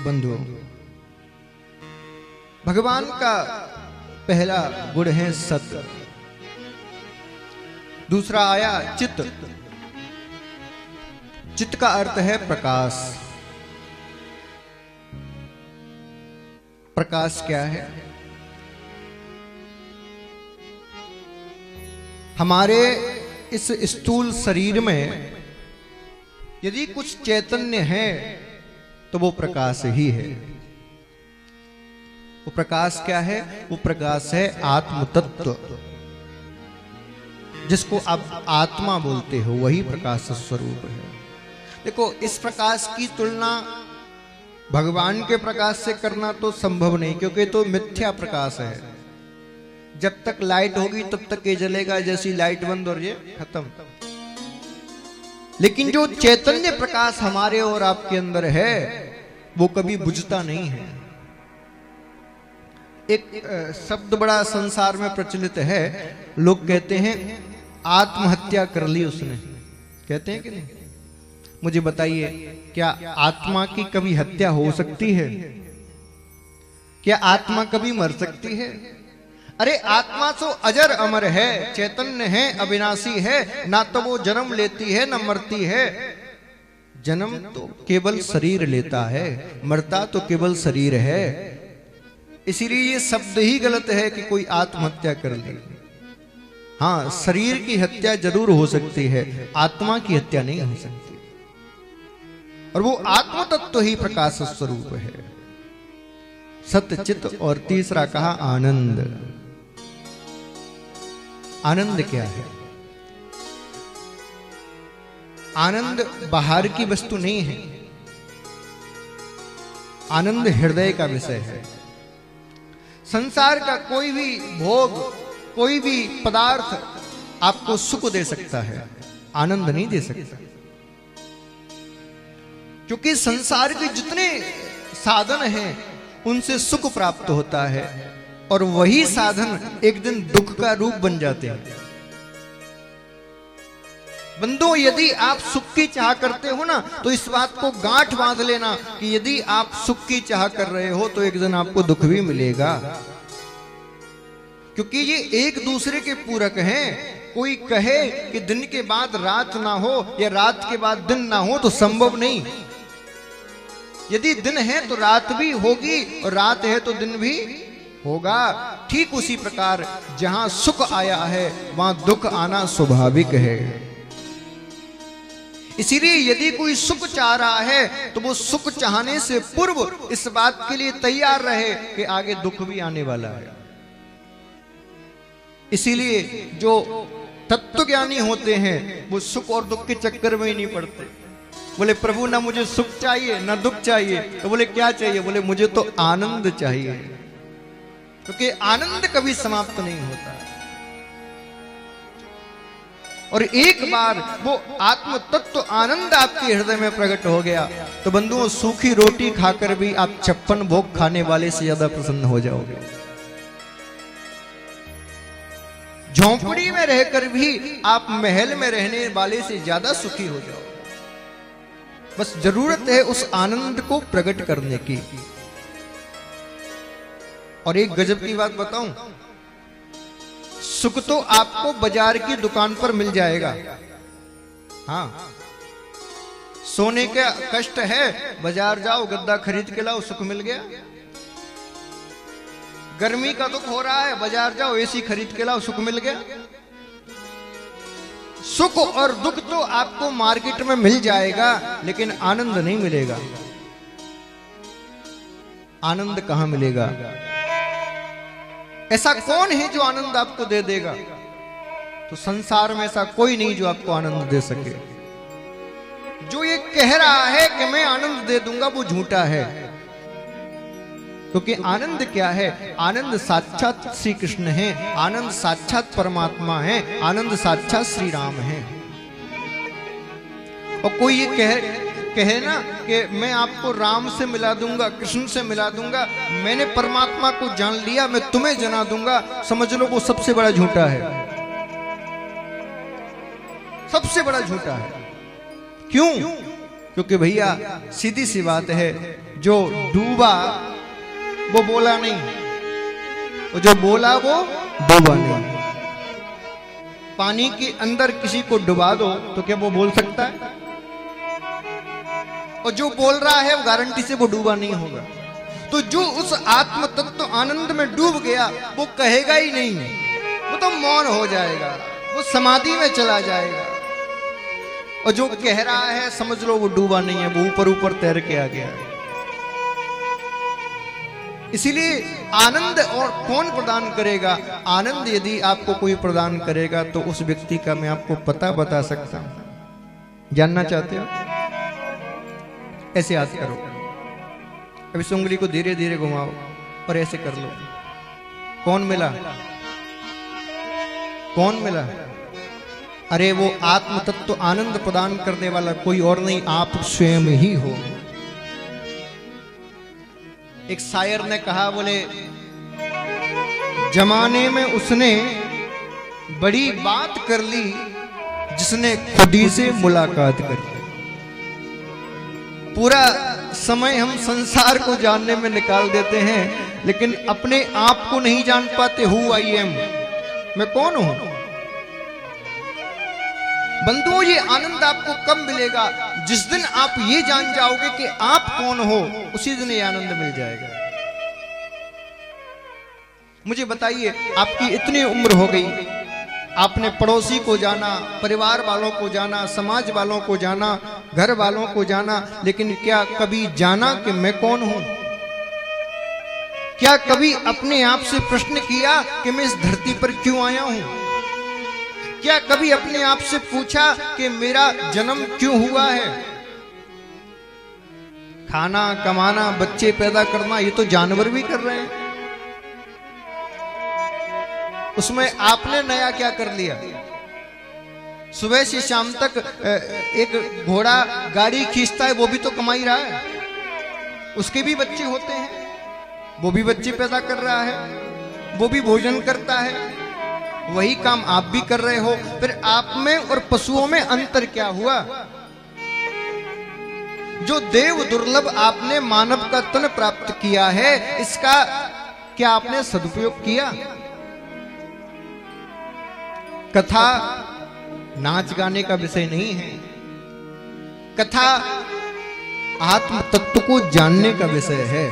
बंधुओं, भगवान का पहला गुण है सत्य, दूसरा आया चित्त। चित्त का अर्थ है प्रकाश। प्रकाश क्या है? हमारे इस स्थूल शरीर में यदि कुछ चैतन्य है तो वो प्रकाश ही है। वो प्रकाश क्या है? वो प्रकाश है आत्म तत्व, जिसको आप आत्मा बोलते हो, वही प्रकाश स्वरूप है। देखो, इस प्रकाश की तुलना भगवान के प्रकाश से करना तो संभव नहीं, क्योंकि तो मिथ्या प्रकाश है। जब तक लाइट होगी तब तक ये जलेगा, जैसी लाइट बंद और ये खत्म। लेकिन जो चैतन्य प्रकाश हमारे और आपके अंदर है वो कभी बुझता नहीं है। एक शब्द बड़ा संसार में प्रचलित है, लोग कहते हैं आत्महत्या कर ली उसने। कहते हैं कि नहीं? मुझे बताइए, क्या आत्मा की कभी हत्या हो सकती है? क्या आत्मा कभी मर सकती है? अरे आत्मा तो अजर अमर है, चैतन्य है, अविनाशी है। ना तो वो जन्म लेती है ना मरती है। जन्म तो केवल शरीर लेता है, मरता तो केवल शरीर है। इसीलिए ये शब्द ही गलत है कि कोई आत्महत्या कर ले। हाँ, शरीर की हत्या जरूर हो सकती है, आत्मा की हत्या नहीं हो सकती। और वो आत्म तत्व ही प्रकाश स्वरूप है, सत्य चित्त। और तीसरा कहा आनंद। आनंद क्या है? आनंद बाहर की वस्तु नहीं है, आनंद हृदय का विषय है। संसार का कोई भी भोग, कोई भी पदार्थ आपको सुख दे सकता है, आनंद नहीं दे सकता। क्योंकि संसार के जितने साधन हैं उनसे सुख प्राप्त होता है, और वही साधन एक दिन दुख का रूप बन जाते हैं। बंदो, यदि आप सुख की चाह करते हो ना, तो इस बात को गांठ बांध लेना कि यदि आप सुख की चाह कर रहे हो तो एक दिन आपको दुख भी मिलेगा। क्योंकि ये एक दूसरे के पूरक हैं। कोई कहे कि दिन के बाद रात ना हो या रात के बाद दिन ना हो तो संभव नहीं। यदि दिन है तो रात भी होगी, और रात है तो दिन भी होगा। ठीक उसी प्रकार जहां सुख आया है वहां दुख आना स्वाभाविक है। इसीलिए यदि कोई सुख चाह रहा है तो वो सुख चाहने से पूर्व इस बात के लिए तैयार रहे कि आगे दुख भी आने वाला है। इसीलिए जो तत्वज्ञानी होते हैं वो सुख और दुख के चक्कर में ही नहीं पड़ते। बोले प्रभु ना मुझे सुख चाहिए ना दुख चाहिए, तो बोले क्या चाहिए? बोले मुझे तो आनंद चाहिए, क्योंकि आनंद कभी समाप्त नहीं होता। और एक बार वो आत्म तत्व आनंद आपके हृदय में प्रकट हो गया तो बंधुओं, सूखी रोटी खाकर भी आप 56 भोग खाने वाले से ज्यादा प्रसन्न हो जाओगे। झोंपड़ी में रहकर भी आप महल में रहने वाले से ज्यादा सुखी हो जाओगे। बस जरूरत है उस आनंद को प्रकट करने की। और एक गजब की बात बताऊं, सुख तो आपको बाजार की दुकान पर मिल जाएगा। हाँ, सोने का कष्ट है, बाजार जाओ गद्दा खरीद के लाओ, सुख मिल गया। गर्मी का दुख हो रहा है, बाजार जाओ एसी खरीद के लाओ, सुख मिल गया। सुख और दुख तो आपको मार्केट में मिल जाएगा, लेकिन आनंद नहीं मिलेगा। आनंद कहां मिलेगा? ऐसा कौन है जो आनंद आपको दे देगा? तो संसार में ऐसा कोई नहीं जो आपको आनंद दे सके। जो ये कह रहा है कि मैं आनंद दे दूंगा वो झूठा है। क्योंकि आनंद क्या है? आनंद साक्षात श्री कृष्ण है, आनंद साक्षात परमात्मा है, आनंद साक्षात श्री राम है। और कोई ये कहे ना कि मैं आपको राम से मिला दूंगा, कृष्ण से मिला दूंगा, मैंने परमात्मा को जान लिया, मैं तुम्हें जना दूंगा, समझ लो वो सबसे बड़ा झूठा है। सबसे बड़ा झूठा है। क्यों? क्योंकि भैया सीधी सी बात है, जो डूबा वो बोला नहीं, और जो बोला वो डूबा नहीं। पानी के अंदर किसी को डुबा दो तो क्या वो बोल सकता है? और जो बोल रहा है वो गारंटी से वो डूबा नहीं होगा। तो जो उस आत्म तत्व आनंद में डूब गया वो कहेगा ही नहीं, वो तो मौन हो जाएगा, वो समाधि में चला जाएगा। और जो कह रहा है समझ लो वो डूबा नहीं है, वो ऊपर ऊपर तैर के आ गया है। इसीलिए आनंद और कौन प्रदान करेगा? आनंद यदि आपको कोई प्रदान करेगा तो उस व्यक्ति का मैं आपको पता बता सकता हूं। जानना चाहते हो? ऐसे याद करो, अभी इस उंगली को धीरे धीरे घुमाओ और ऐसे कर लो। कौन मिला? कौन मिला? अरे वो आत्म तत्व आनंद प्रदान करने वाला कोई और नहीं, आप स्वयं ही हो। एक शायर ने कहा, बोले जमाने में उसने बड़ी बात कर ली जिसने खुदी से मुलाकात कर ली। पूरा समय हम संसार को जानने में निकाल देते हैं, लेकिन अपने आप को नहीं जान पाते। हु आई एम, मैं कौन हूं? बंधुओं, ये आनंद आपको कब मिलेगा? जिस दिन आप ये जान जाओगे कि आप कौन हो, उसी दिन ये आनंद मिल जाएगा। मुझे बताइए, आपकी इतनी उम्र हो गई, आपने पड़ोसी को जाना, परिवार वालों को जाना, समाज वालों को जाना, घर वालों को जाना, लेकिन क्या कभी जाना कि मैं कौन हूं? क्या कभी अपने आप से प्रश्न किया कि मैं इस धरती पर क्यों आया हूं? क्या कभी अपने आप से पूछा कि मेरा जन्म क्यों हुआ है? खाना कमाना, बच्चे पैदा करना, ये तो जानवर भी कर रहे हैं। उसमें आपने नया क्या कर लिया? सुबह से शाम तक एक घोड़ा गाड़ी खींचता है, वो भी तो कमाई रहा है। उसके भी बच्चे होते हैं, वो भी बच्चे पैदा कर रहा है, वो भी भोजन करता है। वही काम आप भी कर रहे हो। फिर आप में और पशुओं में अंतर क्या हुआ? जो देव दुर्लभ आपने मानव का तन प्राप्त किया है, इसका क्या आपने सदुपयोग किया? कथा नाच गाने का विषय नहीं है, कथा आत्म तत्व को जानने का विषय है।